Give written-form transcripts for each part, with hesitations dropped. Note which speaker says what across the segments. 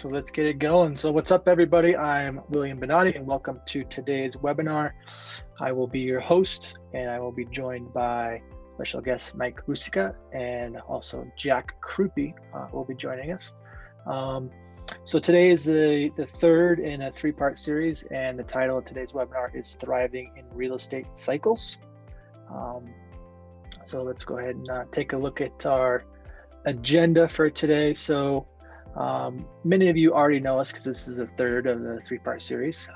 Speaker 1: So let's get it going. So what's up, everybody? I'm William Benatti, and welcome to today's webinar. I will be your host, and I will be joined by special guest Mike Ruscica and also Jack Krupe will be joining us. So today is the third in a three-part series, and the title of today's webinar is Thriving in Real Estate Cycles. So let's go ahead and take a look at our agenda for today. So many of you already know us because this is the third of the three-part series,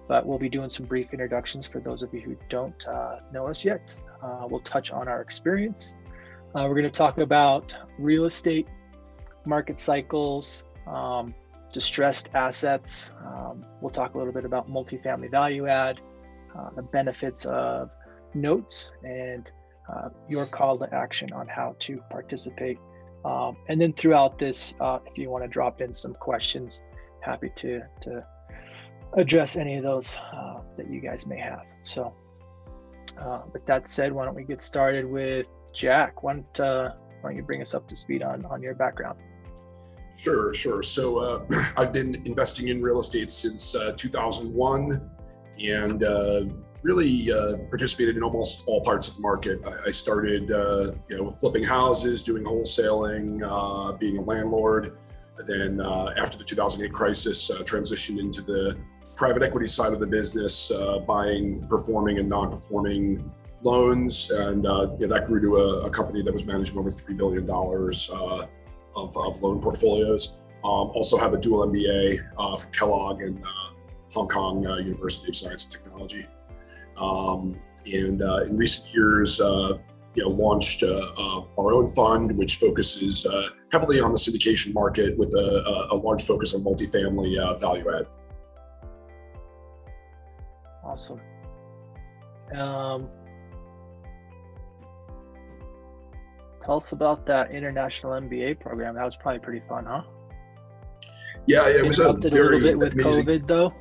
Speaker 1: but we'll be doing some brief introductions for those of you who don't know us yet. We'll touch on our experience. We're going to talk about real estate market cycles, distressed assets. We'll talk a little bit about multifamily value add, the benefits of notes, and your call to action on how to participate. And then throughout this, if you want to drop in some questions, happy to address any of those that you guys may have. So with that said, why don't we get started with Jack? Why don't you bring us up to speed on your background?
Speaker 2: Sure. So I've been investing in real estate since 2001 and really participated in almost all parts of the market. I started flipping houses, doing wholesaling, being a landlord. Then after the 2008 crisis, transitioned into the private equity side of the business, buying performing and non-performing loans. And that grew to a company that was managing over $3 billion of loan portfolios. Also have a dual MBA from Kellogg and Hong Kong University of Science and Technology. In recent years, launched our own fund, which focuses heavily on the syndication market with a large focus on multifamily value add.
Speaker 1: Awesome. Tell us about that international MBA program. That was probably pretty fun, huh?
Speaker 2: Yeah, it was a
Speaker 1: little bit with
Speaker 2: amazing.
Speaker 1: COVID though.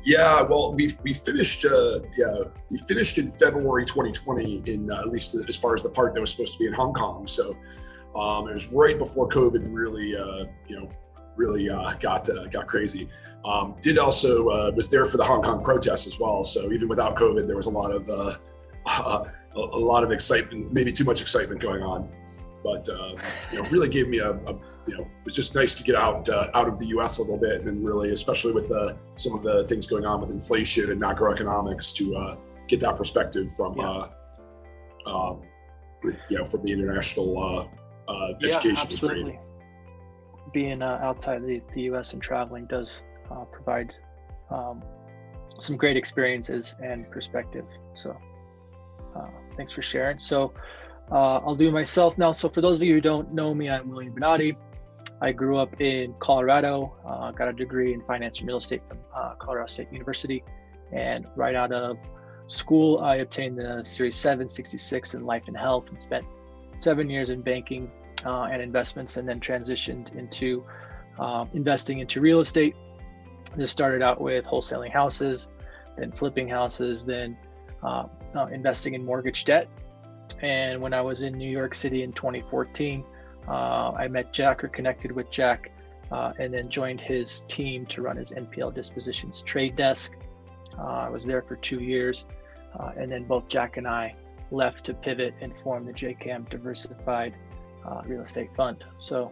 Speaker 2: Yeah, well, we finished. We finished in February 2020, in at least as far as the part that was supposed to be in Hong Kong. So it was right before COVID really got crazy. Did also was there for the Hong Kong protests as well. So even without COVID, there was a lot of excitement, maybe too much excitement going on. But really gave me it was just nice to get out of the U.S. a little bit, and really, especially with some of the things going on with inflation and macroeconomics, to get that perspective from from the international education.
Speaker 1: Absolutely.
Speaker 2: Was great.
Speaker 1: Being outside the U.S. and traveling does provide some great experiences and perspective. So thanks for sharing. So I'll do myself now. So for those of you who don't know me, I'm William Benatti. I grew up in Colorado, got a degree in finance and real estate from Colorado State University. And right out of school, I obtained the Series 766 in life and health, and spent 7 years in banking and investments, and then transitioned into investing into real estate. This started out with wholesaling houses, then flipping houses, then investing in mortgage debt. And when I was in New York City in 2014, I met Jack, or connected with Jack, and then joined his team to run his NPL dispositions trade desk. I was there for 2 years, and then both Jack and I left to pivot and form the JKAM Diversified Real Estate Fund. So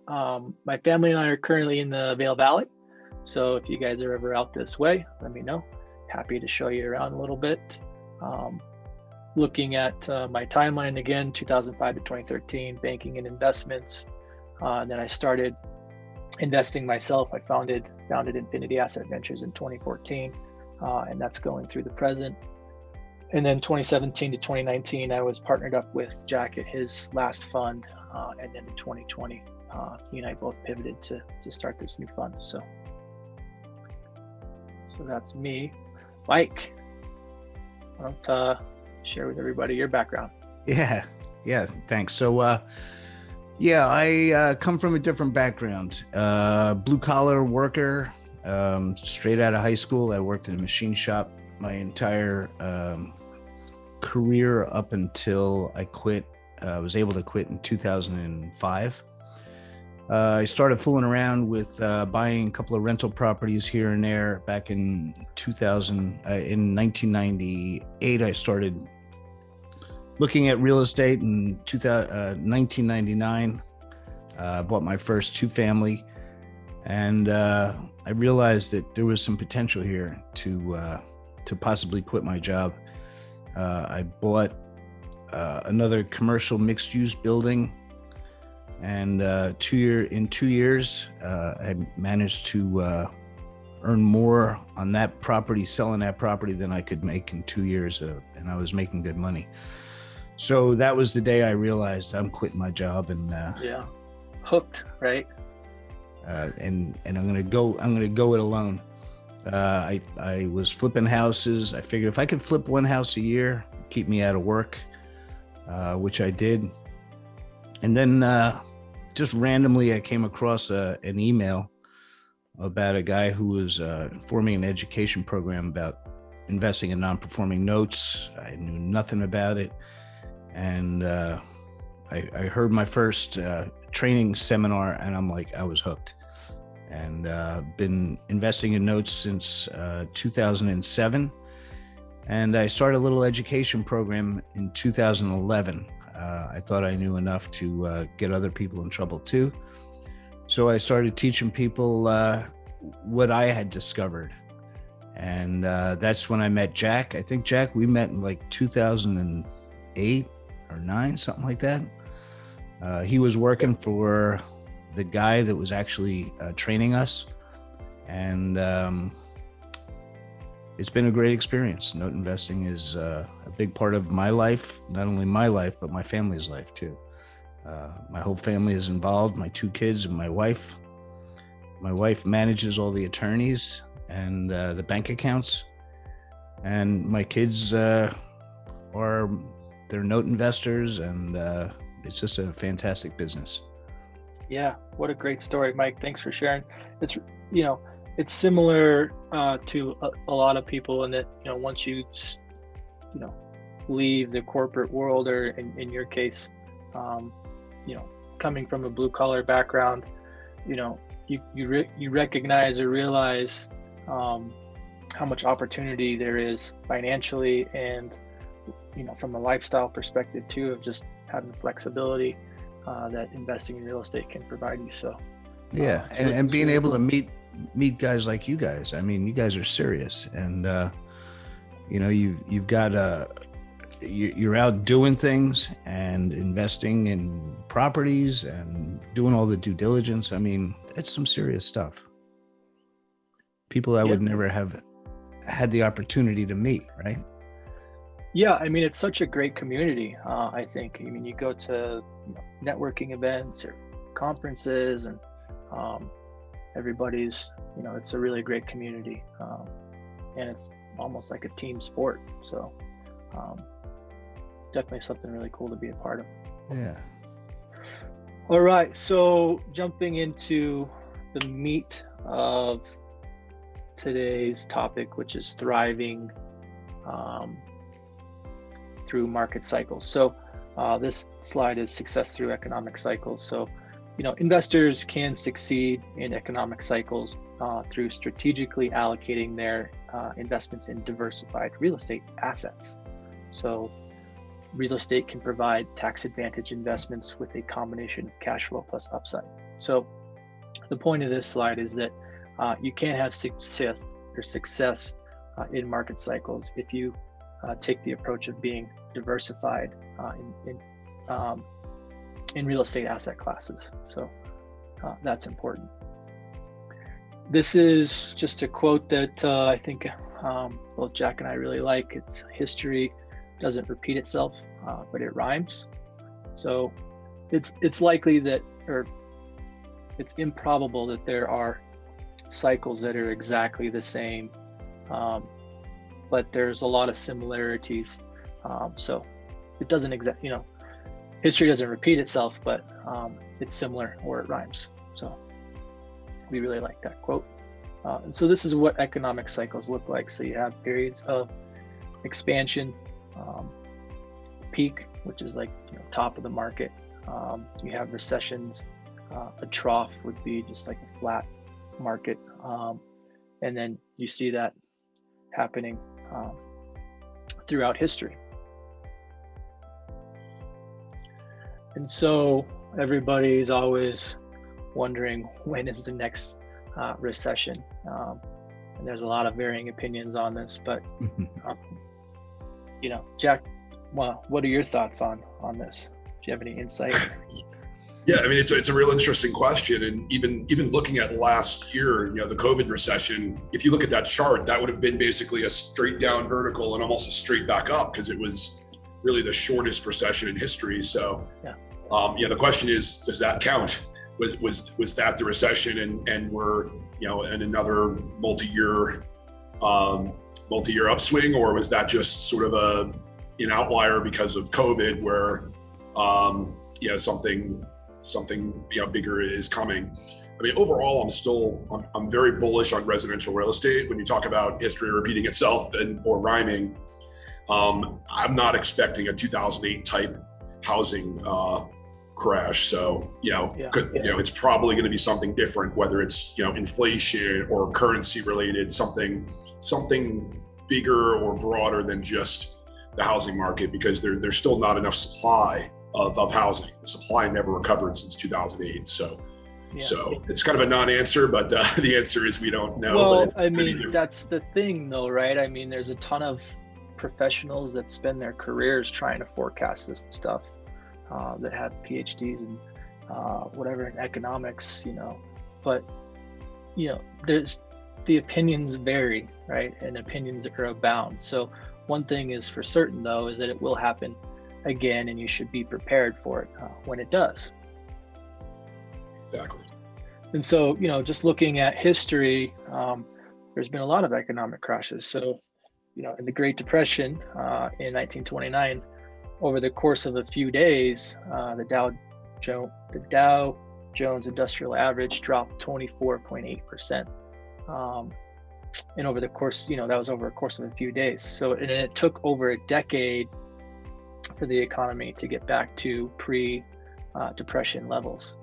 Speaker 1: my family and I are currently in the Vail Valley. So if you guys are ever out this way, let me know. Happy to show you around a little bit. Looking at my timeline again, 2005 to 2013, banking and investments. And then I started investing myself. I founded Infinity Asset Ventures in 2014, and that's going through the present. And then 2017 to 2019, I was partnered up with Jack at his last fund. And then in 2020, he and I both pivoted to start this new fund. So that's me. Mike, why don't share with everybody your background?
Speaker 3: Yeah, thanks. So I come from a different background. Blue collar worker, straight out of high school. I worked in a machine shop my entire career up until I quit. I was able to quit in 2005. I started fooling around with buying a couple of rental properties here and there back in 2000. In 1998, I started looking at real estate. In 1999, bought my first 2-family, and I realized that there was some potential here to possibly quit my job. I bought another commercial mixed-use building, and in 2 years, I managed to earn more on that property, selling that property, than I could make in 2 years, and I was making good money. So that was the day I realized I'm quitting my job, and
Speaker 1: hooked, right?
Speaker 3: And I'm gonna go it alone. I was flipping houses. I figured if I could flip one house a year, keep me out of work, which I did. And then just randomly, I came across an email about a guy who was forming an education program about investing in non-performing notes. I knew nothing about it. And I heard my first training seminar, and I'm like, I was hooked. And been investing in notes since 2007. And I started a little education program in 2011. I thought I knew enough to get other people in trouble too. So I started teaching people what I had discovered. And that's when I met Jack. I think, Jack, we met in like 2008 or 9, something like that. He was working for the guy that was actually training us. And it's been a great experience. Note investing is a big part of my life, not only my life, but my family's life too. My whole family is involved, my 2 kids and my wife. My wife manages all the attorneys and the bank accounts. And my kids they're note investors, and it's just a fantastic business.
Speaker 1: Yeah, what a great story, Mike. Thanks for sharing. It's, it's similar to a lot of people in that, once you leave the corporate world, or in your case, coming from a blue collar background, you recognize or realize how much opportunity there is financially, and from a lifestyle perspective too, of just having flexibility that investing in real estate can provide you. So
Speaker 3: and being able to meet guys like you guys. I mean, you guys are serious, and you've got you're out doing things and investing in properties and doing all the due diligence. I mean, it's some serious stuff. People I would never have had the opportunity to meet, right?
Speaker 1: Yeah, I mean, it's such a great community. I think. I mean, you go to networking events or conferences, and everybody's, it's a really great community, and it's almost like a team sport. So definitely something really cool to be a part of.
Speaker 3: Yeah.
Speaker 1: All right, so jumping into the meat of today's topic, which is thriving through market cycles. So this slide is success through economic cycles. So, investors can succeed in economic cycles through strategically allocating their investments in diversified real estate assets. So real estate can provide tax advantage investments with a combination of cash flow plus upside. So the point of this slide is that you can't have success in market cycles if you take the approach of being diversified in real estate asset classes. So that's important. This is just a quote that I think both Jack and I really like. It's history doesn't repeat itself, but it rhymes. So it's likely that, or it's improbable that there are cycles that are exactly the same, but there's a lot of similarities. So it doesn't history doesn't repeat itself, but it's similar or it rhymes. So we really like that quote. And so this is what economic cycles look like. So you have periods of expansion, peak, which is like top of the market. You have recessions, a trough would be just like a flat market. And then you see that happening throughout history. And so everybody's always wondering, when is the next recession? And there's a lot of varying opinions on this, but Jack, well, what are your thoughts on this? Do you have any insight?
Speaker 2: Yeah, I mean, it's a real interesting question. And even looking at last year, the COVID recession, if you look at that chart, that would have been basically a straight down vertical and almost a straight back up, because it was really the shortest recession in history. So, the question is, does that count? Was that the recession, and we're in another multi-year upswing, or was that just sort of an outlier because of COVID, where something bigger is coming? I mean, overall, I'm very bullish on residential real estate. When you talk about history repeating itself or rhyming, I'm not expecting a 2008 type housing crash. So, it's probably going to be something different, whether it's, inflation or currency related, something bigger or broader than just the housing market, because there's still not enough supply of housing. The supply never recovered since 2008. So it's kind of a non-answer, but the answer is we don't know.
Speaker 1: Well, I mean, that's the thing though, right? I mean, there's a ton of professionals that spend their careers trying to forecast this stuff, that have PhDs and whatever in economics, but there's the opinions vary, right? And opinions are abound. So one thing is for certain though, is that it will happen again, and you should be prepared for it when it does.
Speaker 2: Exactly.
Speaker 1: And so, just looking at history, there's been a lot of economic crashes. So, in the Great Depression in 1929, over the course of a few days, the Dow Jones Industrial Average dropped 24.8%. And over the course, that was over a course of a few days. So, and it took over a decade for the economy to get back to pre-depression levels.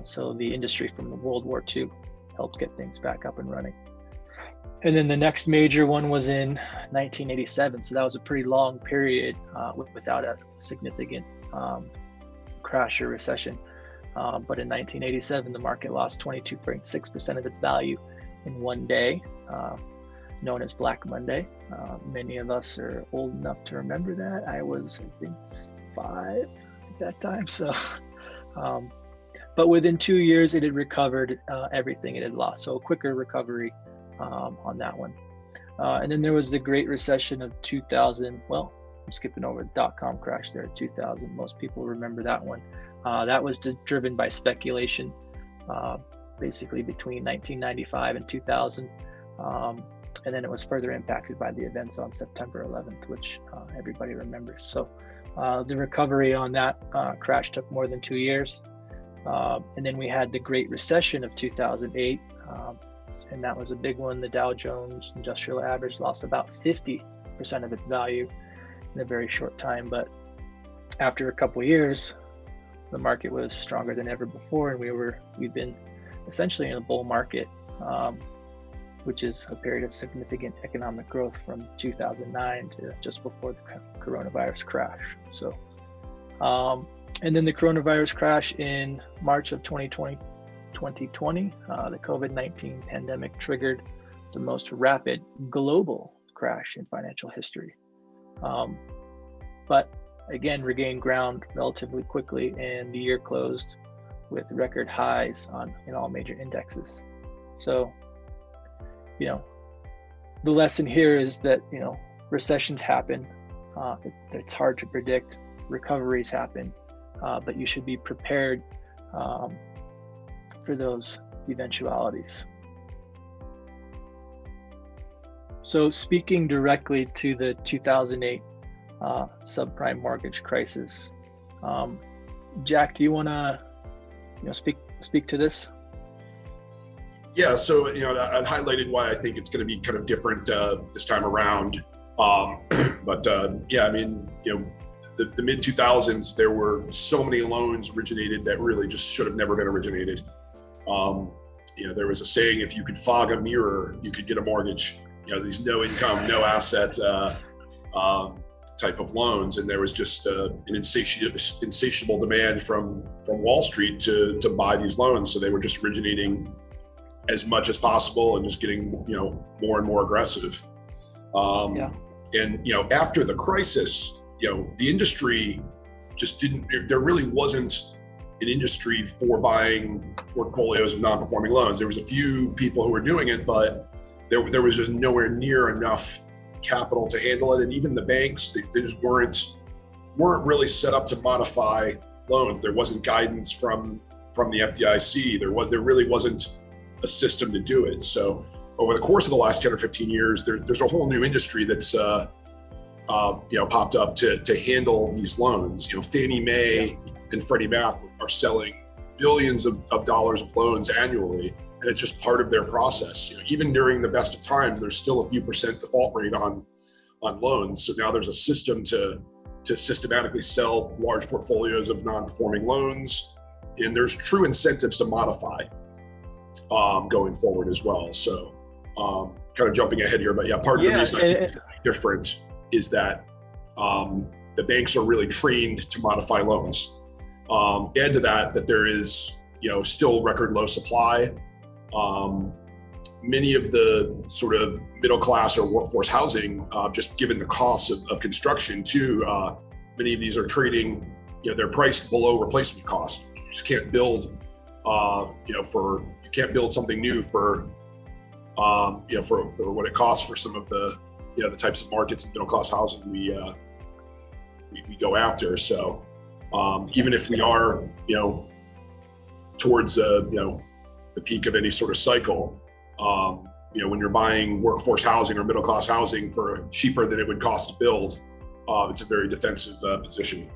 Speaker 1: So the industry from the World War II helped get things back up and running. And then the next major one was in 1987. So that was a pretty long period without a significant crash or recession. But in 1987, the market lost 22.6% of its value in one day, known as Black Monday. Many of us are old enough to remember that. I was, I think, 5 at that time. So, but within 2 years, it had recovered everything it had lost. So a quicker recovery on that one. And then there was the Great Recession of 2000. Well, I'm skipping over the dot-com crash there in 2000. Most people remember that one. That was driven by speculation, basically between 1995 and 2000. And then it was further impacted by the events on September 11th, which everybody remembers. So the recovery on that crash took more than 2 years. And then we had the Great Recession of 2008, and that was a big one. The Dow Jones Industrial Average lost about 50% of its value in a very short time. But after a couple of years, the market was stronger than ever before, and we've been essentially in a bull market, which is a period of significant economic growth from 2009 to just before the coronavirus crash. So, and then the coronavirus crash in March of 2020, the COVID-19 pandemic triggered the most rapid global crash in financial history. But again, regained ground relatively quickly, and the year closed with record highs in all major indexes. So, the lesson here is that, recessions happen. It's hard to predict. Recoveries happen, but you should be prepared for those eventualities. So speaking directly to the 2008 subprime mortgage crisis, Jack, do you want to speak to this?
Speaker 2: Yeah, so I highlighted why I think it's going to be kind of different this time around. But yeah, I mean, the mid 2000s, there were so many loans originated that really just should have never been originated. There was a saying, if you could fog a mirror, you could get a mortgage. These no income, no asset type of loans, and there was just an insatiable demand from Wall Street to buy these loans. So they were just originating as much as possible and just getting more and more aggressive. And after the crisis, the industry just didn't. There really wasn't an industry for buying portfolios of non-performing loans. There was a few people who were doing it, but there was just nowhere near enough capital to handle it. And even the banks, they just weren't really set up to modify loans. There wasn't guidance from the FDIC. There really wasn't a system to do it. So over the course of the last 10 or 15 years, there's a whole new industry that's popped up to handle these loans. Fannie Mae and Freddie Mac are selling billions of dollars of loans annually, and it's just part of their process. Even during the best of times, there's still a few percent default rate on loans. So now there's a system to systematically sell large portfolios of non-performing loans, and there's true incentives to modify going forward as well. So kind of jumping ahead here, but part of the reason I think it's different is that the banks are really trained to modify loans. Add to that there is still record low supply. Many of the sort of middle class or workforce housing, just given the cost of construction too, many of these are trading, they're priced below replacement cost. You just can't build, you can't build something new for what it costs for some of the, the types of markets and middle class housing we go after. So even if we are, towards the peak of any sort of cycle, when you're buying workforce housing or middle class housing for cheaper than it would cost to build, it's a very defensive position.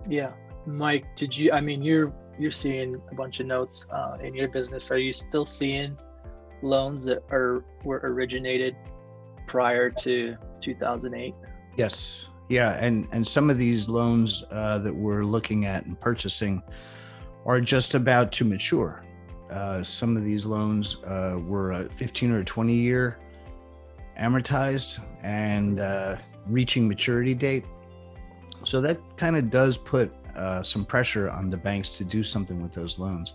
Speaker 1: Yeah, Mike, you're seeing a bunch of notes in your business. Are you still seeing loans that were originated prior to 2008?
Speaker 3: Yes. Yeah. And some of these loans that we're looking at and purchasing are just about to mature. Some of these loans were a 15 or 20 year amortized and reaching maturity date. So that kind of does put some pressure on the banks to do something with those loans.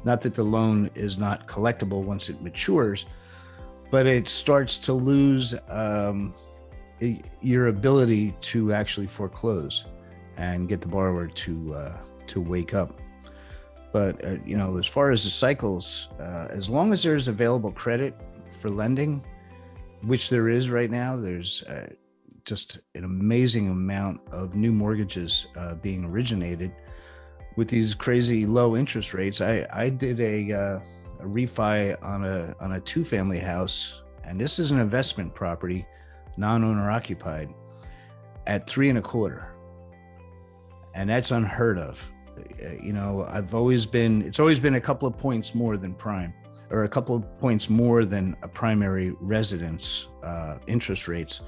Speaker 3: Not that the loan is not collectible once it matures, but it starts to lose your ability to actually foreclose and get the borrower to wake up. But as far as the cycles, as long as there's available credit for lending, which there is right now, there's just an amazing amount of new mortgages being originated with these crazy low interest rates. I did a refi on a 2-family house, and this is an investment property, non-owner occupied, at 3.25%, and that's unheard of. It's always been a couple of points more than prime, or a couple of points more than a primary residence interest rates.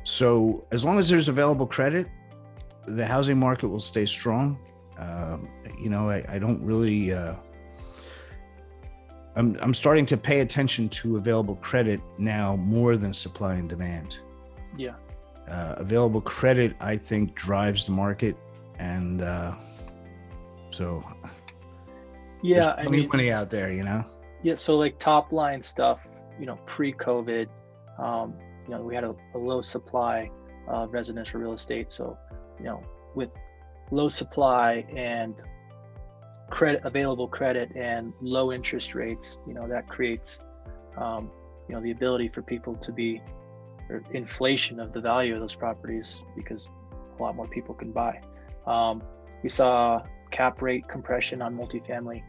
Speaker 3: So as long as there's available credit, the housing market will stay strong. I don't really, I'm starting to pay attention to available credit now more than supply and demand.
Speaker 1: Yeah.
Speaker 3: Available credit, I think, drives the market. And so there's plenty of money out there,
Speaker 1: Yeah. So like top line stuff, pre-COVID, we had a low supply of residential real estate. So, with low supply and available credit and low interest rates, that creates, the ability for people or inflation of the value of those properties, because a lot more people can buy. We saw cap rate compression on multifamily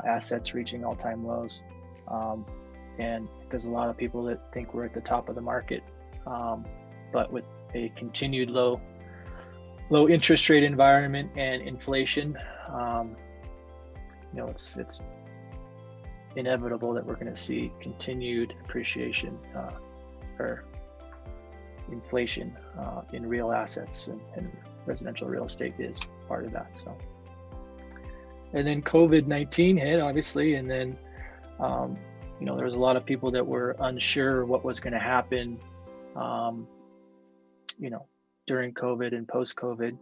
Speaker 1: assets reaching all-time lows. And there's a lot of people that think we're at the top of the market. But with a continued low interest rate environment and inflation, it's inevitable that we're going to see continued appreciation or inflation in real assets, and residential real estate is part of that. So, and then COVID-19 hit, obviously, and then there was a lot of people that were unsure what was going to happen, during COVID and post-COVID,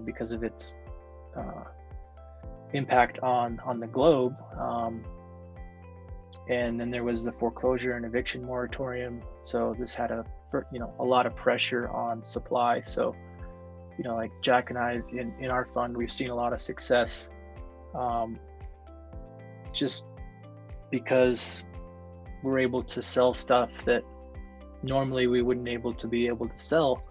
Speaker 1: because of its impact on the globe. And then there was the foreclosure and eviction moratorium. So this had a lot of pressure on supply. So, like Jack and I in our fund, we've seen a lot of success, just because we're able to sell stuff that normally we wouldn't be able to sell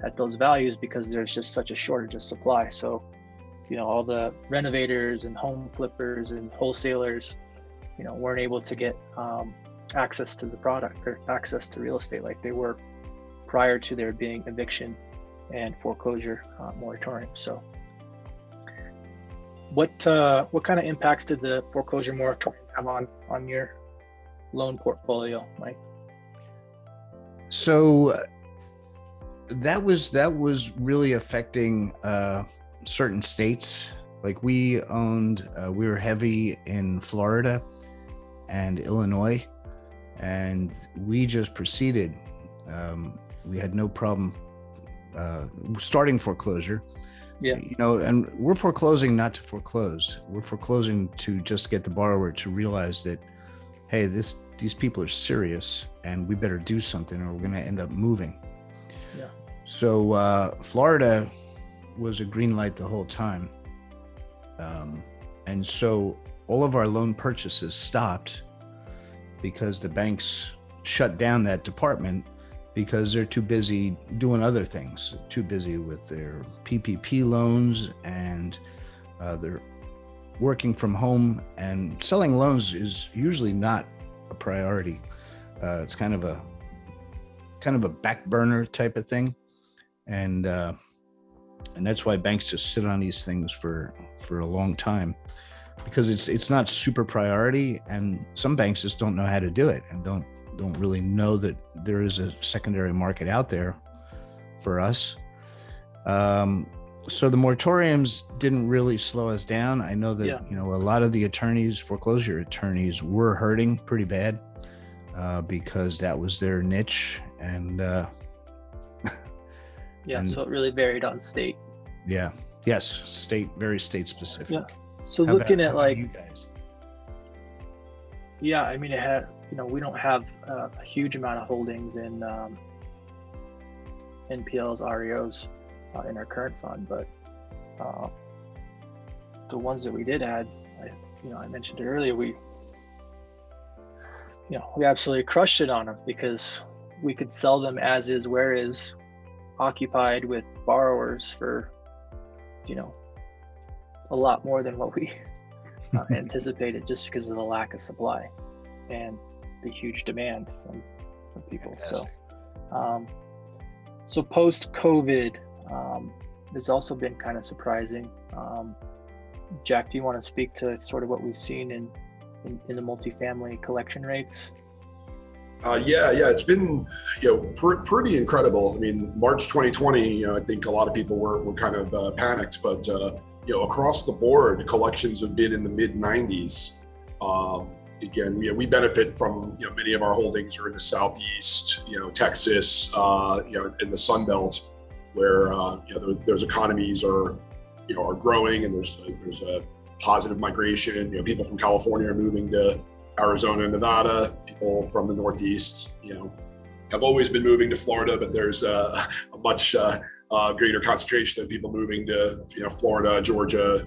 Speaker 1: at those values, because there's just such a shortage of supply. So, all the renovators and home flippers and wholesalers, weren't able to get access to the product or access to real estate like they were prior to there being eviction and foreclosure moratorium. So what kind of impacts did the foreclosure moratorium have on your loan portfolio, Mike?
Speaker 3: So that was really affecting certain states. Like we were heavy in Florida and Illinois, and we just proceeded. We had no problem starting foreclosure.
Speaker 1: Yeah.
Speaker 3: And we're foreclosing not to foreclose. We're foreclosing to just get the borrower to realize that, hey, these people are serious and we better do something or we're going to end up moving.
Speaker 1: Yeah.
Speaker 3: So Florida was a green light the whole time. And so all of our loan purchases stopped because the banks shut down that department because they're too busy doing other things, too busy with their PPP loans, and they're working from home, and selling loans is usually not a priority. It's kind of a back burner type of thing. And that's why banks just sit on these things for a long time, because it's not super priority, and some banks just don't know how to do it and don't really know that there is a secondary market out there for us. So the moratoriums didn't really slow us down. I know that a lot of the foreclosure attorneys were hurting pretty bad because that was their niche, and
Speaker 1: so it really varied on state.
Speaker 3: Yeah. Yes. Very state specific.
Speaker 1: Yeah. So looking at like,
Speaker 3: you guys?
Speaker 1: Yeah, I mean, it had, we don't have a huge amount of holdings in NPLs, REOs in our current fund, but the ones that we did add, I mentioned it earlier, we absolutely crushed it on them because we could sell them as is, where is, occupied with borrowers for, a lot more than what we anticipated, just because of the lack of supply and the huge demand from people.
Speaker 3: Fantastic.
Speaker 1: So post COVID, it's also been kind of surprising. Jack, do you want to speak to sort of what we've seen in the multifamily collection rates?
Speaker 2: Yeah, it's been pretty incredible. I mean, March 2020, I think a lot of people were kind of panicked, but across the board, collections have been in the mid 90s. Again, we benefit from many of our holdings are in the Southeast, Texas, in the Sun Belt, where those economies are growing, and there's a positive migration. People from California are moving to Arizona and Nevada. People from the Northeast, have always been moving to Florida, but there's a much greater concentration of people moving to Florida, Georgia,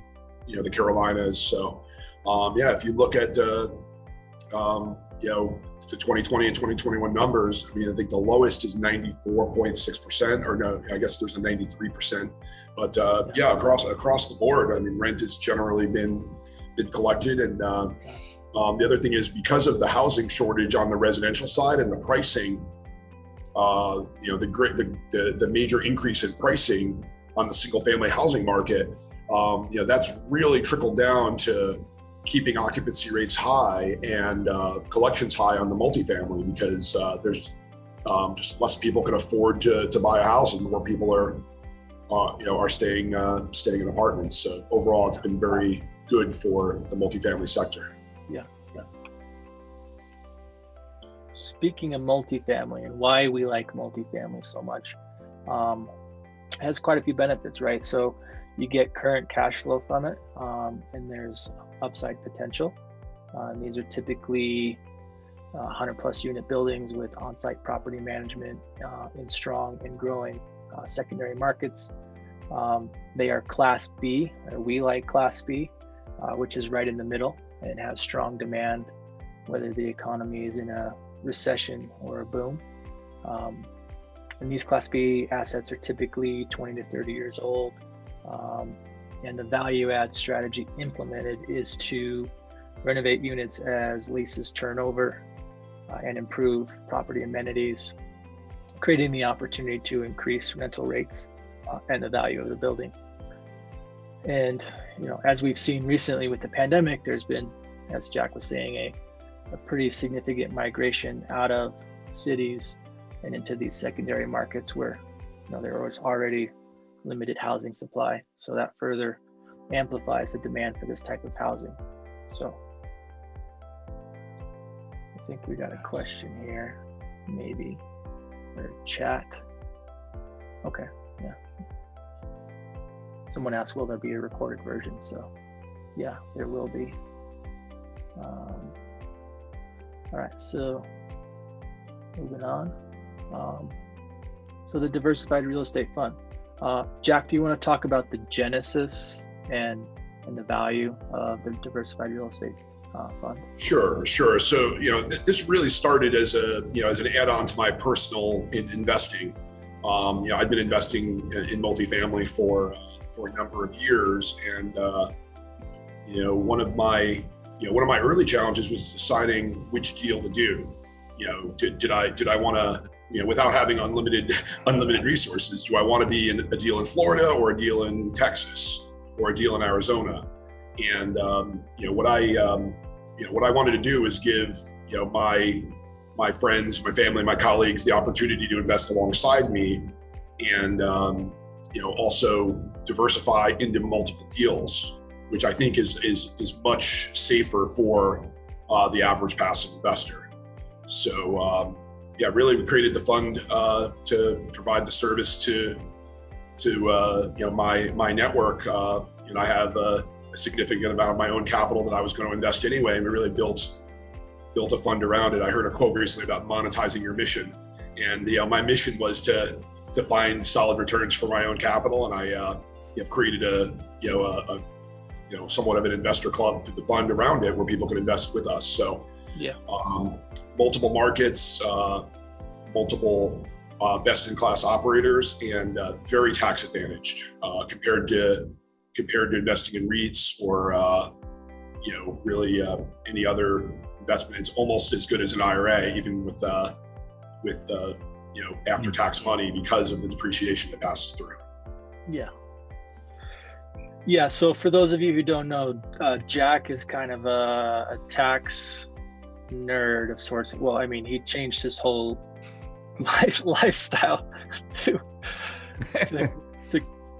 Speaker 2: the Carolinas. So if you look at the 2020 and 2021 numbers, I mean, I think the lowest is 94.6%, or no, I guess there's a 93%. But across the board, I mean, rent has generally been collected, and the other thing is, because of the housing shortage on the residential side and the pricing, the major increase in pricing on the single family housing market, that's really trickled down to keeping occupancy rates high and collections high on the multifamily, because there's Just less people can afford to buy a house, and more people are staying in apartments. So overall, it's been very good for the multifamily sector.
Speaker 1: Yeah. Speaking of multifamily and why we like multifamily so much, it has quite a few benefits, right? So you get current cash flow from it, and there's upside potential. And these are typically 100 plus unit buildings with on-site property management in strong and growing secondary markets. They are Class B, or we like Class B, which is right in the middle and has strong demand, whether the economy is in a recession or a boom. And these Class B assets are typically 20 to 30 years old. And the value add strategy implemented is to renovate units as leases turn over and improve property amenities, creating the opportunity to increase rental rates and the value of the building. And, as we've seen recently with the pandemic, there's been, as Jack was saying, a pretty significant migration out of cities and into these secondary markets where, there was already limited housing supply. So that further amplifies the demand for this type of housing. So I think we got a question here, maybe, or chat. Okay, yeah. Someone asked, will there be a recorded version? So yeah, there will be. All right, so moving on. So the diversified real estate fund. Jack, do you want to talk about the genesis and the value of the diversified real estate fund?
Speaker 2: Sure. So, this really started as an add-on to my personal investing. I've been investing in multifamily for a number of years, and one of my early challenges was deciding which deal to do. Did I want to, without having unlimited resources, do I want to be in a deal in Florida or a deal in Texas or a deal in Arizona? And what I wanted to do is give my friends, my family, my colleagues the opportunity to invest alongside me, and also diversify into multiple deals, which I think is much safer for the average passive investor. So really we created the fund to provide the service to my network. I have a significant amount of my own capital that I was going to invest anyway, and we really built a fund around it. I heard a quote recently about monetizing your mission, and my mission was to find solid returns for my own capital, and I have created a somewhat of an investor club through the fund around it where people can invest with us. So yeah, multiple markets, multiple best-in-class operators, and very tax advantaged compared to investing in REITs or really any other investment. It's almost as good as an IRA, even with after-tax money, because of the depreciation that passes through.
Speaker 1: Yeah. So for those of you who don't know, Jack is kind of a tax nerd of sorts. Well, I mean, he changed his whole lifestyle to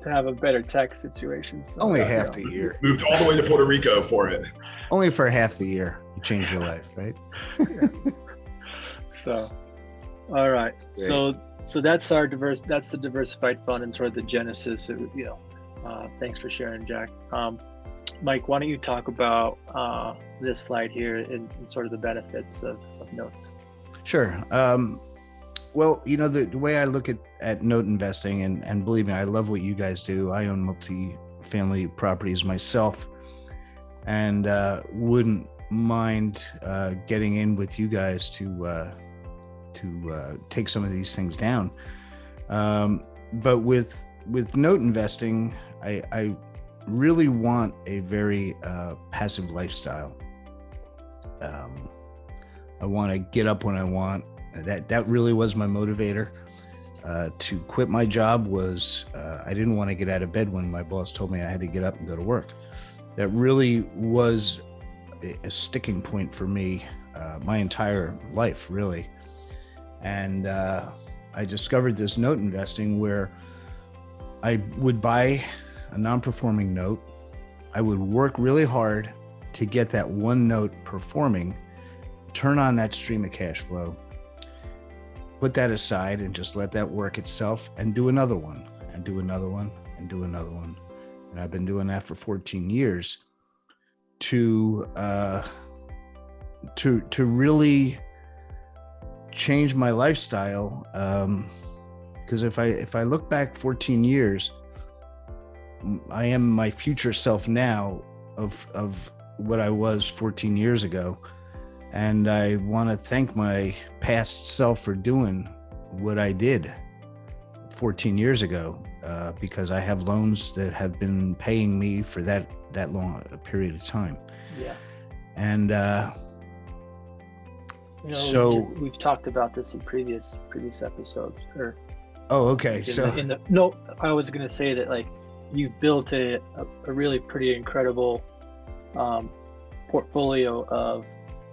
Speaker 1: have a better tax situation. So
Speaker 3: only half the year.
Speaker 2: Moved all the way to Puerto Rico for it.
Speaker 3: Only for half the year. You change your life, right?
Speaker 1: So, all right. Great. So that's the diversified fund and sort of the genesis. Thanks for sharing, Jack. Mike, why don't you talk about this slide here and sort of the benefits of notes?
Speaker 3: Sure. Well, the way I look at note investing, and believe me, I love what you guys do. I own multi-family properties myself, and wouldn't mind getting in with you guys to take some of these things down. But with note investing, I really want a very passive lifestyle. I want to get up when I want. That really was my motivator. To quit my job was I didn't want to get out of bed when my boss told me I had to get up and go to work. That really was a sticking point for me my entire life, really. And I discovered this note investing where I would buy a non-performing note. I would work really hard to get that one note performing, turn on that stream of cash flow, put that aside and just let that work itself, and do another one and do another one and do another one. And I've been doing that for 14 years to really change my lifestyle. Because if I look back 14 years, I am my future self now of what I was 14 years ago. And I want to thank my past self for doing what I did 14 years ago, because I have loans that have been paying me for that long a period of time.
Speaker 1: Yeah.
Speaker 3: And
Speaker 1: so we've talked about this in previous episodes.
Speaker 3: Oh, okay.
Speaker 1: I was going to say that, like, you've built a really pretty incredible portfolio of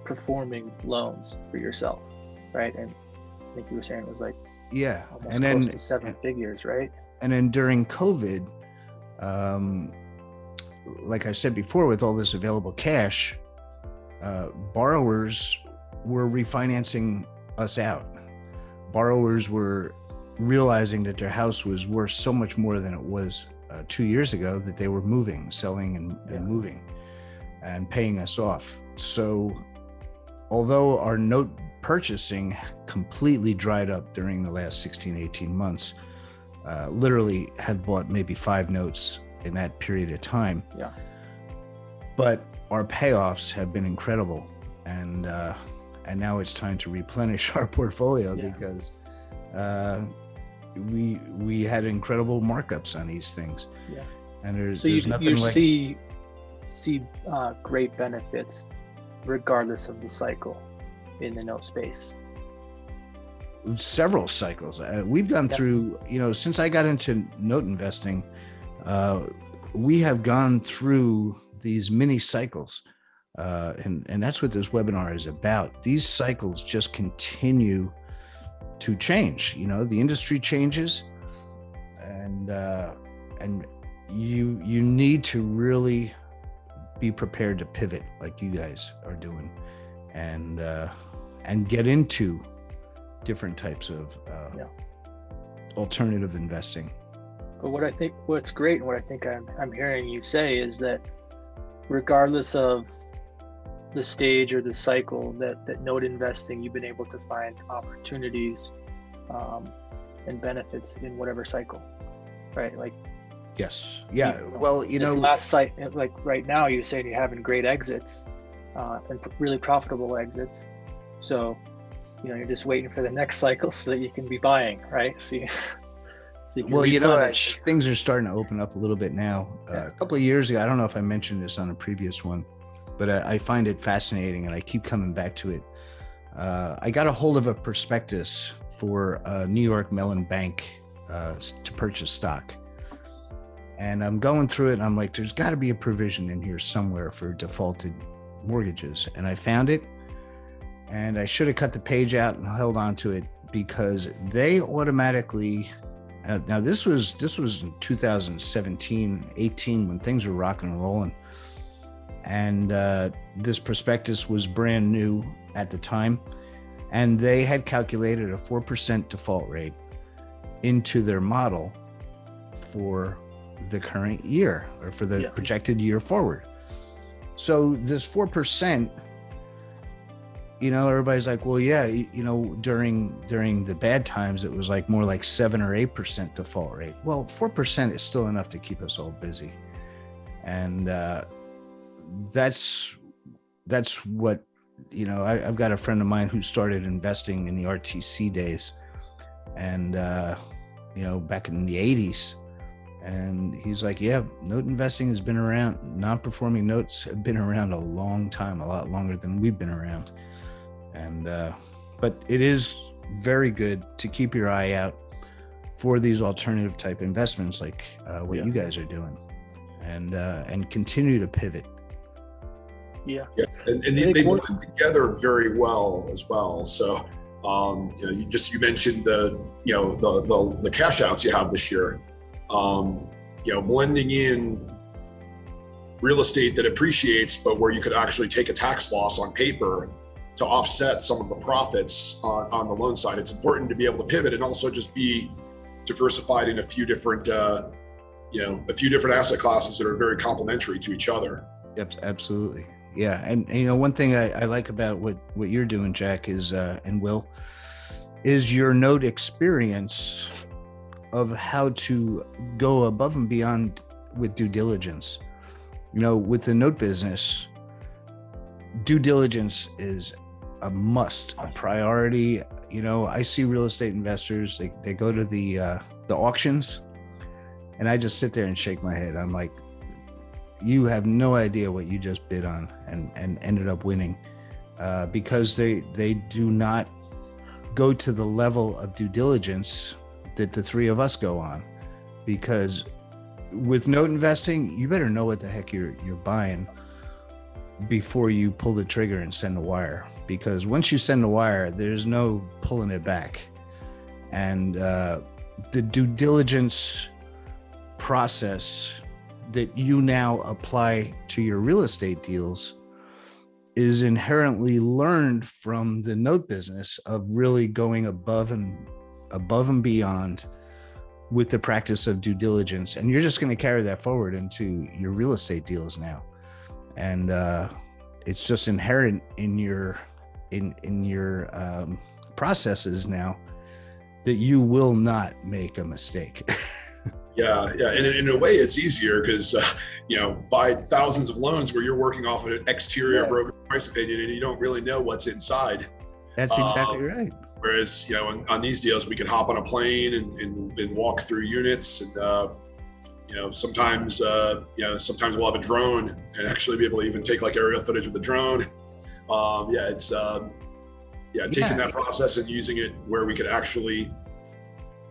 Speaker 1: performing loans for yourself, right? And I think you were saying it was like almost
Speaker 3: and
Speaker 1: close
Speaker 3: then
Speaker 1: to 7 figures, right?
Speaker 3: And then during COVID, like I said before, with all this available cash, borrowers were refinancing us out. Borrowers were realizing that their house was worth so much more than it was 2 years ago, that they were selling and moving and paying us off. So although our note purchasing completely dried up during the last 16, 18 months, literally have bought maybe 5 notes in that period of time.
Speaker 1: Yeah. But
Speaker 3: our payoffs have been incredible. And now it's time to replenish our portfolio because we had incredible markups on these things.
Speaker 1: Yeah.
Speaker 3: And there's
Speaker 1: you
Speaker 3: nothing like
Speaker 1: see great benefits regardless of the cycle in the note space.
Speaker 3: Several cycles. We've gone through, since I got into note investing, we have gone through these mini cycles. And that's what this webinar is about. These cycles just continue to change. The industry changes, and you need to really be prepared to pivot like you guys are doing, and get into different types of alternative investing.
Speaker 1: But what's great, and what I think I'm hearing you say, is that regardless of the stage or the cycle that note investing, you've been able to find opportunities and benefits in whatever cycle, right? Like,
Speaker 3: yes, yeah. Well,
Speaker 1: this last site, like right now, you're saying you're having great exits and really profitable exits. So, you're just waiting for the next cycle so that you can be buying, right? So you can replenish.
Speaker 3: Things are starting to open up a little bit now. A couple of years ago, I don't know if I mentioned this on a previous one, but I find it fascinating and I keep coming back to it. I got a hold of a prospectus for New York Mellon Bank to purchase stock. And I'm going through it and I'm like, there's got to be a provision in here somewhere for defaulted mortgages. And I found it, and I should have cut the page out and held on to it, because they automatically, now this was in 2017, 18, when things were rocking and rolling. And this prospectus was brand new at the time, and they had calculated a 4% default rate into their model for the current year, or for the projected year forward. So this 4%, everybody's like, well, during the bad times, it was like more like 7 or 8% default rate. Well, 4% is still enough to keep us all busy. And that's what, I've got a friend of mine who started investing in the RTC days, and, back in the 80s. And he's like, note investing has been around. Non-performing notes have been around a long time, a lot longer than we've been around. And, but it is very good to keep your eye out for these alternative type investments, like what you guys are doing, and continue to pivot.
Speaker 1: Yeah.
Speaker 2: And they blend together very well as well. So You mentioned the cash outs you have this year. Blending in real estate that appreciates, but where you could actually take a tax loss on paper to offset some of the profits on the loan side. It's important to be able to pivot and also just be diversified in a few different asset classes that are very complementary to each other.
Speaker 3: Yep, absolutely. Yeah, and one thing I like about what you're doing, Jack, is and Will, is your note experience of how to go above and beyond with due diligence. With the note business, due diligence is a must, a priority. I see real estate investors, they go to the auctions, and I just sit there and shake my head. I'm like, you have no idea what you just bid on and ended up winning, because they do not go to the level of due diligence that the three of us go on. Because with note investing, you better know what the heck you're buying before you pull the trigger and send the wire. Because once you send the wire, there's no pulling it back. And the due diligence process that you now apply to your real estate deals is inherently learned from the note business of really going above and beyond with the practice of due diligence. And you're just going to carry that forward into your real estate deals now. And it's just inherent in your processes now that you will not make a mistake.
Speaker 2: Yeah. And in a way, it's easier because, buy thousands of loans where you're working off of an exterior broker price opinion and you don't really know what's inside.
Speaker 3: That's exactly right.
Speaker 2: Whereas, on these deals, we can hop on a plane and walk through units. And, sometimes we'll have a drone and actually be able to even take like aerial footage with the drone. Taking that process and using it where we could actually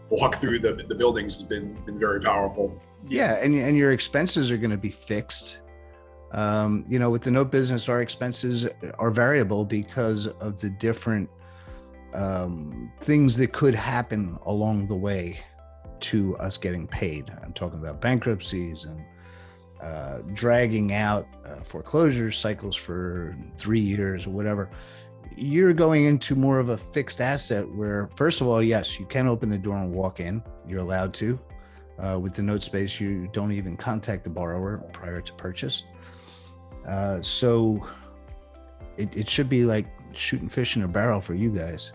Speaker 2: walk through the buildings has been very powerful.
Speaker 3: Yeah, and your expenses are going to be fixed. With the note business, our expenses are variable because of the different things that could happen along the way to us getting paid. I'm talking about bankruptcies and dragging out foreclosure cycles for 3 years or whatever. You're going into more of a fixed asset where, first of all, yes, you can open the door and walk in. You're allowed to. With the note space, you don't even contact the borrower prior to purchase. So it should be like shooting fish in a barrel for you guys.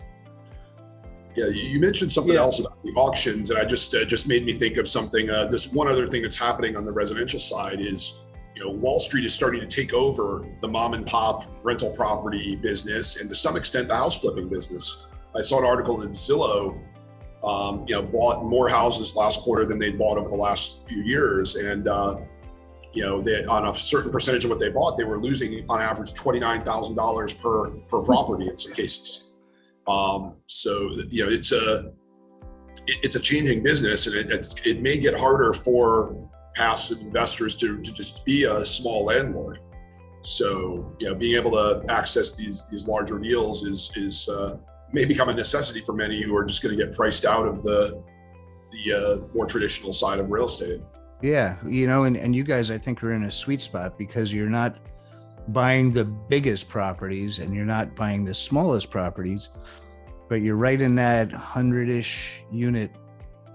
Speaker 2: Yeah, you mentioned something else about the auctions, and I just made me think of something. This one other thing that's happening on the residential side is, Wall Street is starting to take over the mom and pop rental property business, and to some extent the house flipping business. I saw an article that Zillow, bought more houses last quarter than they'd bought over the last few years, and they, on a certain percentage of what they bought, they were losing on average $29,000 per property in some cases. It's a changing business, and it may get harder for passive investors to just be a small landlord. So, being able to access these larger deals is may become a necessity for many who are just going to get priced out of the more traditional side of real estate. Yeah,
Speaker 3: and you guys, I think, are in a sweet spot because you're not buying the biggest properties and you're not buying the smallest properties, but you're right in that 100-ish unit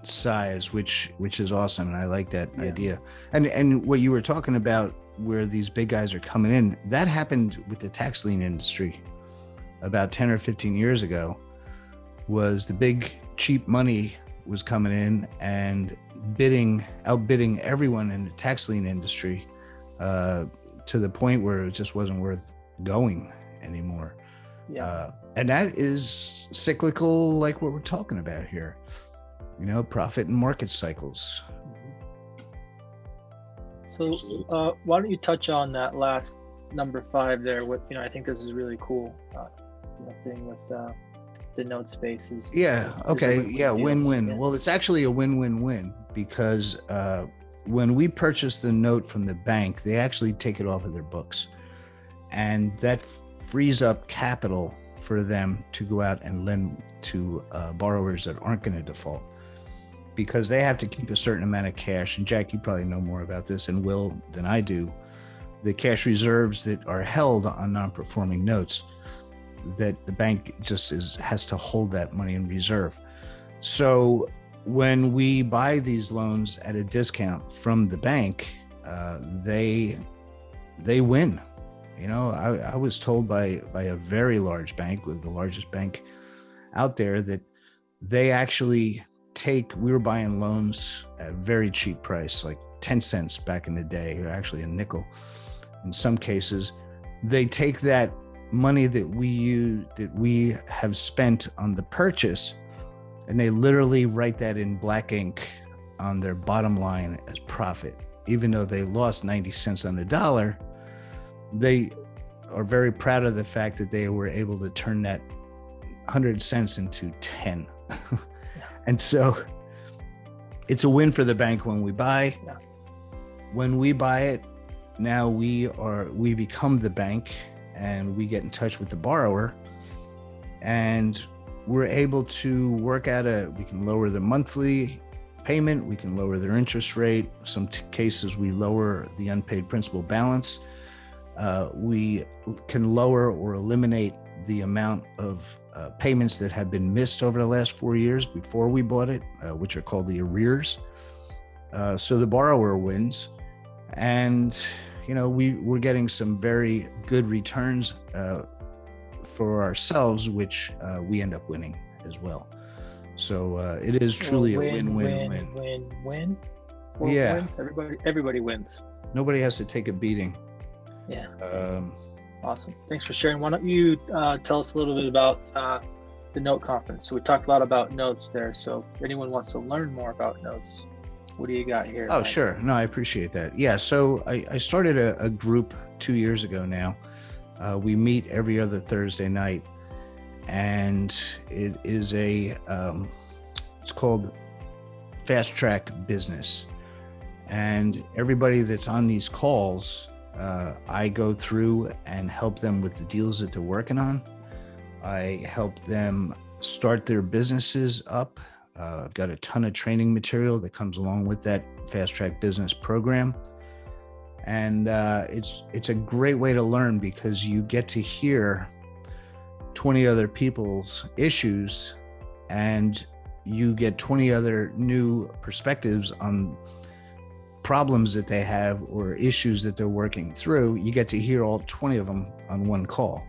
Speaker 3: size, which is awesome. And I like that idea. And what you were talking about, where these big guys are coming in, that happened with the tax lien industry about 10 or 15 years ago. Was the big cheap money was coming in and outbidding everyone in the tax lien industry, to the point where it just wasn't worth going anymore. And that is cyclical, like what we're talking about here, profit and market cycles.
Speaker 1: So why don't you touch on that last number 5 there? What, I think this is really cool thing with the note spaces.
Speaker 3: Yeah. Okay. Yeah. Win-win. Yeah. Well, it's actually a win-win-win because when we purchase the note from the bank, they actually take it off of their books, and that frees up capital for them to go out and lend to borrowers that aren't going to default, because they have to keep a certain amount of cash. And Jack, you probably know more about this and will than I do. The cash reserves that are held on non-performing notes, that the bank just has to hold that money in reserve. So when we buy these loans at a discount from the bank, they win. You know, I was told by a very large bank, with the largest bank out there, that they actually we were buying loans at a very cheap price, like 10 cents back in the day, or actually a nickel in some cases. They take that money that we have spent on the purchase, and they literally write that in black ink on their bottom line as profit. Even though they lost 90 cents on the dollar, they are very proud of the fact that they were able to turn that 100 cents into 10. And so it's a win for the bank when we buy.
Speaker 1: Yeah.
Speaker 3: When we buy it, now we become the bank, and we get in touch with the borrower, and we're able to work out we can lower the monthly payment, we can lower their interest rate. Some cases we lower the unpaid principal balance. We can lower or eliminate the amount of payments that have been missed over the last 4 years before we bought it, which are called the arrears. So the borrower wins, and you know, we're getting some very good returns for ourselves, which we end up winning as well. So it is truly a win-win-win.
Speaker 1: Yeah. Wins. Everybody wins.
Speaker 3: Nobody has to take a beating.
Speaker 1: Yeah. Awesome. Thanks for sharing. Why don't you tell us a little bit about the note conference? So we talked a lot about notes there. So if anyone wants to learn more about notes, what do you got here?
Speaker 3: Oh,
Speaker 1: Mike?
Speaker 3: Sure. No, I appreciate that. Yeah. So I started a group 2 years ago now. We meet every other Thursday night, and it is it's called Fast Track Business. And everybody that's on these calls, I go through and help them with the deals that they're working on. I help them start their businesses up. I've got a ton of training material that comes along with that Fast Track Business program. And it's a great way to learn, because you get to hear 20 other people's issues, and you get 20 other new perspectives on problems that they have or issues that they're working through. You get to hear all 20 of them on one call.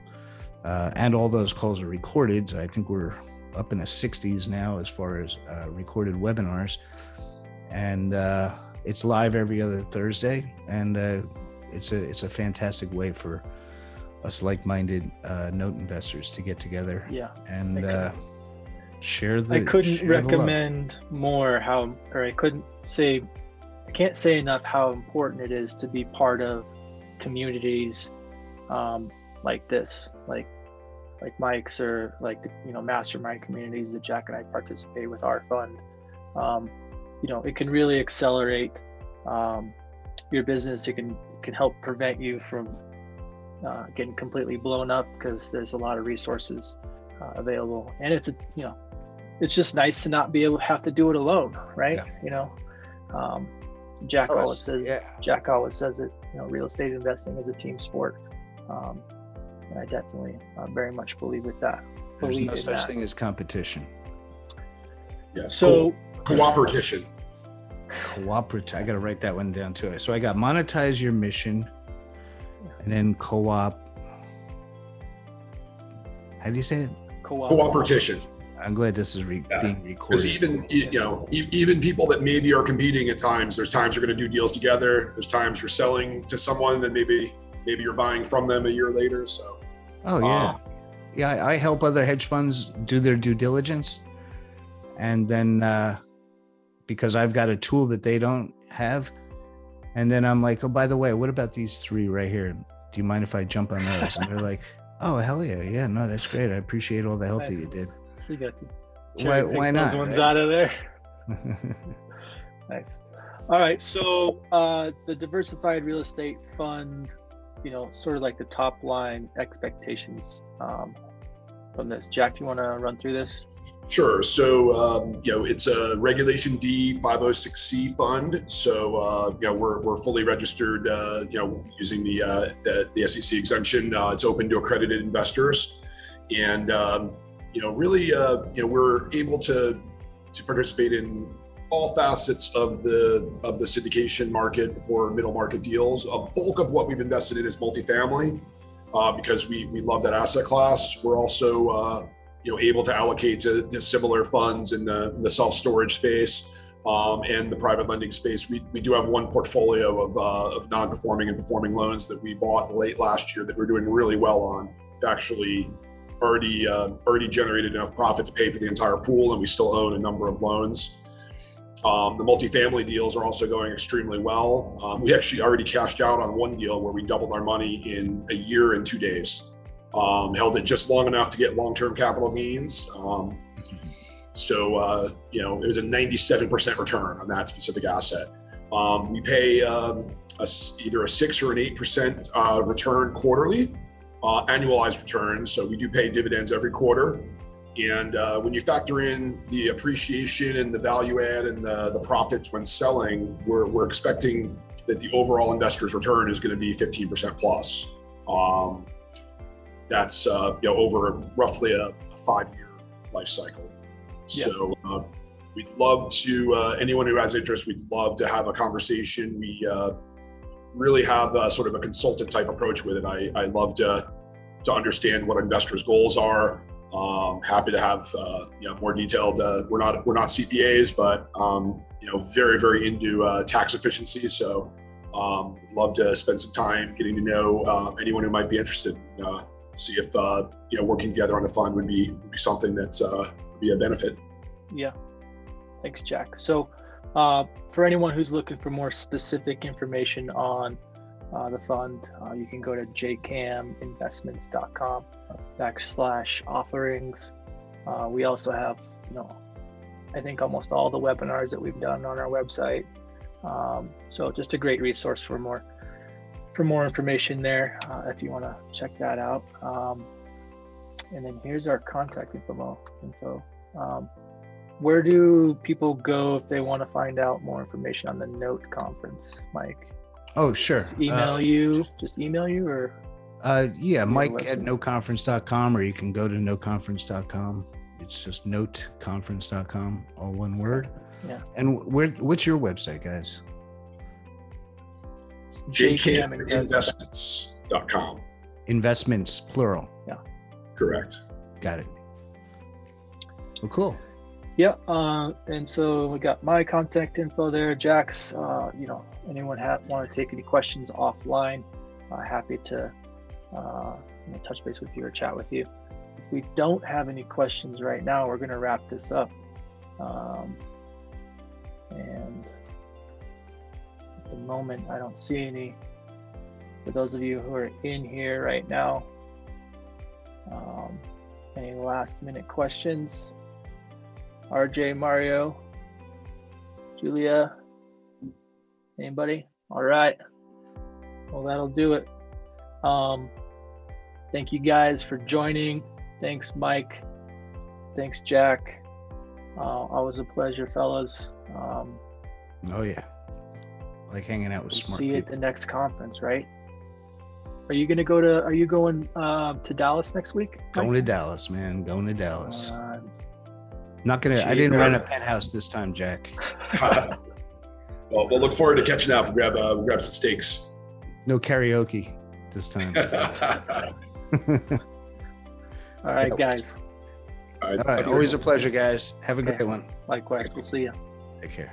Speaker 3: And all those calls are recorded. So I think we're up in the 60s now as far as recorded webinars. And it's live every other Thursday. And it's a fantastic way for us like-minded note investors to get together.
Speaker 1: Yeah.
Speaker 3: And share the.
Speaker 1: I couldn't recommend more I can't say enough how important it is to be part of communities like this, like Mike's, or like the mastermind communities that Jack and I participate with our fund. It can really accelerate your business. It can help prevent you from getting completely blown up, because there's a lot of resources available, and it's just nice to not be able to have to do it alone, right?
Speaker 3: Yeah.
Speaker 1: Jack always says that real estate investing is a team sport, and I definitely very much believe with that.
Speaker 3: There's no such thing as competition.
Speaker 2: Yeah.
Speaker 1: So
Speaker 2: cooperation.
Speaker 3: Cooperate. I got to write that one down too. So I got monetize your mission, and then co-op. How do you say it?
Speaker 2: Cooperation.
Speaker 3: I'm glad this is being recorded.
Speaker 2: Because even people that maybe are competing at times, there's times you're going to do deals together. There's times you're selling to someone, and maybe you're buying from them a year later. So.
Speaker 3: Oh yeah, yeah. I help other hedge funds do their due diligence, and then because I've got a tool that they don't have, and then I'm like, oh, by the way, what about these 3 right here? Do you mind if I jump on those? And they're like, oh, hell yeah, yeah, no, that's great. I appreciate all the help that you did.
Speaker 1: So you got to
Speaker 3: why not?
Speaker 1: Those ones out of there. Nice. All right. So the diversified real estate fund, sort of like the top line expectations this. Jack, you want to run through this?
Speaker 2: Sure. So, it's a Regulation D 506C fund. So, we're fully registered, using the SEC exemption. It's open to accredited investors. And, we're able to participate in all facets of the syndication market for middle market deals. A bulk of what we've invested in is multifamily because we love that asset class. We're also, able to allocate to similar funds in the self-storage space and the private lending space. We do have one portfolio of non-performing and performing loans that we bought late last year that we're doing really well on. Actually, already generated enough profit to pay for the entire pool, and we still own a number of loans. The multifamily deals are also going extremely well. We actually already cashed out on one deal where we doubled our money in a year and 2 days. Held it just long enough to get long-term capital gains. It was a 97% return on that specific asset. We pay either a 6 or an 8% return quarterly, annualized return. So we do pay dividends every quarter. And when you factor in the appreciation and the value add and the profits when selling, we're expecting that the overall investor's return is going to be 15% plus. That's over roughly a 5-year life cycle. Yeah. So we'd love to, anyone who has interest, we'd love to have a conversation. We really have sort of a consultant type approach with it. I love to understand what investors' goals are. Happy to have more detailed. We're not CPAs, but very, very into tax efficiency. So love to spend some time getting to know anyone who might be interested. See if working together on a fund would be something that's would be a benefit.
Speaker 1: Yeah, thanks, Jack. So for anyone who's looking for more specific information on the fund, you can go to jkaminvestments.com/offerings. We also have, I think almost all the webinars that we've done on our website. So just a great resource for more information there if you want to check that out. And then here's our contact info. Where do people go if they want to find out more information on the Note conference, Mike?
Speaker 3: Oh, sure.
Speaker 1: Just email you or?
Speaker 3: Yeah, Mike at noconference.com, or you can go to noconference.com. It's just noteconference.com, all one word.
Speaker 1: Yeah.
Speaker 3: And what's your website, guys?
Speaker 2: JKAMinvestments.com.
Speaker 3: Investments, plural.
Speaker 1: Yeah.
Speaker 2: Correct.
Speaker 3: Got it. Well, cool.
Speaker 1: Yeah. And so we got my contact info there. Jack's, anyone want to take any questions offline, happy to touch base with you or chat with you. If we don't have any questions right now, we're going to wrap this up. And at the moment, I don't see any. For those of you who are in here right now, any last minute questions? RJ, Mario, Julia, anybody? All right. Well, that'll do it. Thank you guys for joining. Thanks, Mike. Thanks, Jack. Always a pleasure, fellas.
Speaker 3: Oh yeah, like hanging out with smart people.
Speaker 1: See you at the next conference, right? Are you going to Dallas next week?
Speaker 3: Going to Dallas, man. Going to Dallas. I didn't rent a penthouse this time, Jack.
Speaker 2: Well, we'll look forward to catching up. Grab some steaks.
Speaker 3: No karaoke this time.
Speaker 1: All right, guys.
Speaker 3: All right. Always a pleasure, guys. Have a great one.
Speaker 1: Likewise. We'll see you.
Speaker 3: Take care.